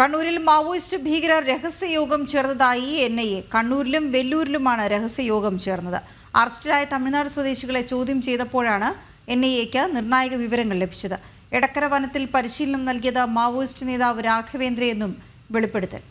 കണ്ണൂരിൽ മാവോയിസ്റ്റ് ഭീകരർ രഹസ്യയോഗം ചേർന്നതായി NIA. കണ്ണൂരിലും വെല്ലൂരിലുമാണ് രഹസ്യയോഗം ചേർന്നത്. അറസ്റ്റിലായ തമിഴ്നാട് സ്വദേശികളെ ചോദ്യം ചെയ്തപ്പോഴാണ് NIAക്ക് നിർണായക വിവരങ്ങൾ ലഭിച്ചത്. എടക്കര വനത്തിൽ പരിശീലനം നൽകിയത് മാവോയിസ്റ്റ് നേതാവ് രാഘവേന്ദ്രയെന്നും വെളിപ്പെടുത്തൽ.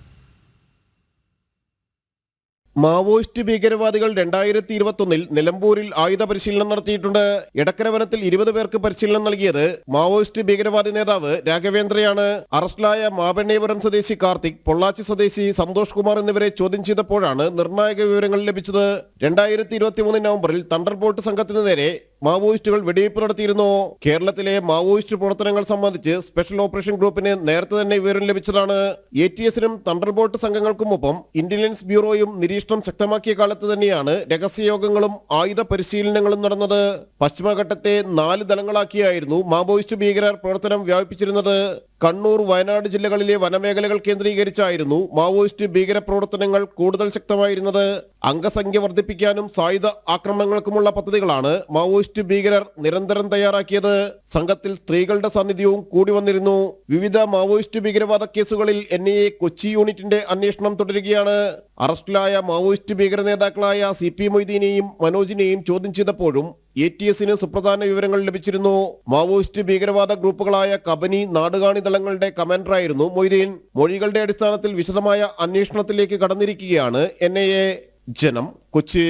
മാവോയിസ്റ്റ് ഭീകരവാദികൾ 2021 നിലമ്പൂരിൽ ആയുധ പരിശീലനം നടത്തിയിട്ടുണ്ട്. എടക്കര വനത്തിൽ 20 പേർക്ക് പരിശീലനം നൽകിയത് മാവോയിസ്റ്റ് ഭീകരവാദി നേതാവ് രാഘവേന്ദ്രയാണ്. അറസ്റ്റിലായ മാബെണ്ണേപുരം സ്വദേശി കാർത്തിക്, പൊള്ളാച്ചി സ്വദേശി സന്തോഷ് കുമാർ എന്നിവരെ ചോദ്യം ചെയ്തപ്പോഴാണ് നിർണായക വിവരങ്ങൾ ലഭിച്ചത്. 2023 നവംബറിൽ തണ്ടർബോൾട്ട് സംഘത്തിനു നേരെ മാവോയിസ്റ്റുകൾ വെടിവയ്പ് നടത്തിയിരുന്നു. കേരളത്തിലെ മാവോയിസ്റ്റ് പ്രവർത്തനങ്ങൾ സംബന്ധിച്ച് സ്പെഷ്യൽ ഓപ്പറേഷൻ ഗ്രൂപ്പിന് നേരത്തെ തന്നെ വിവരം ലഭിച്ചതാണ്. ATSനും തണ്ടർബോൾട്ട് സംഘങ്ങൾക്കുമൊപ്പം ഇന്റലിജൻസ് ബ്യൂറോയും നിരീക്ഷണം ശക്തമാക്കിയ കാലത്ത് തന്നെയാണ് രഹസ്യയോഗങ്ങളും ആയുധ പരിശീലനങ്ങളും നടന്നത്. പശ്ചിമഘട്ടത്തെ 4 ദളങ്ങളാക്കിയായിരുന്നു മാവോയിസ്റ്റ് ഭീകരർ പ്രവർത്തനം വ്യാപിപ്പിച്ചിരുന്നത്. കണ്ണൂർ, വയനാട് ജില്ലകളിലെ വനമേഖലകൾ കേന്ദ്രീകരിച്ചായിരുന്നു മാവോയിസ്റ്റ് ഭീകര പ്രവർത്തനങ്ങൾ കൂടുതൽ ശക്തമായിരുന്നത്. അംഗസംഖ്യ വർദ്ധിപ്പിക്കാനും സായുധ ആക്രമണങ്ങൾക്കുമുള്ള പദ്ധതികളാണ് മാവോയിസ്റ്റ് ഭീകരർ നിരന്തരം തയ്യാറാക്കിയത്. സംഘത്തിൽ സ്ത്രീകളുടെ സാന്നിധ്യവും കൂടി വന്നിരുന്നു. വിവിധ മാവോയിസ്റ്റ് ഭീകരവാദ കേസുകളിൽ NIA കൊച്ചി യൂണിറ്റിന്റെ അന്വേഷണം തുടരുകയാണ്. അറസ്റ്റിലായ മാവോയിസ്റ്റ് ഭീകര നേതാക്കളായ CP മൊയ്തീനെയും മനോജിനെയും ചോദ്യം ചെയ്തപ്പോഴും ATSന് സുപ്രധാന വിവരങ്ങൾ ലഭിച്ചിരുന്നു. മാവോയിസ്റ്റ് ഭീകരവാദ ഗ്രൂപ്പുകളായ കബനി, നാടുകാണി ദളങ്ങളുടെ കമാൻഡറായിരുന്നു മൊയ്തീൻ. മൊഴികളുടെ അടിസ്ഥാനത്തിൽ വിശദമായ അന്വേഷണത്തിലേക്ക് കടന്നിരിക്കുകയാണ് NIA. ജനം, കൊച്ചി.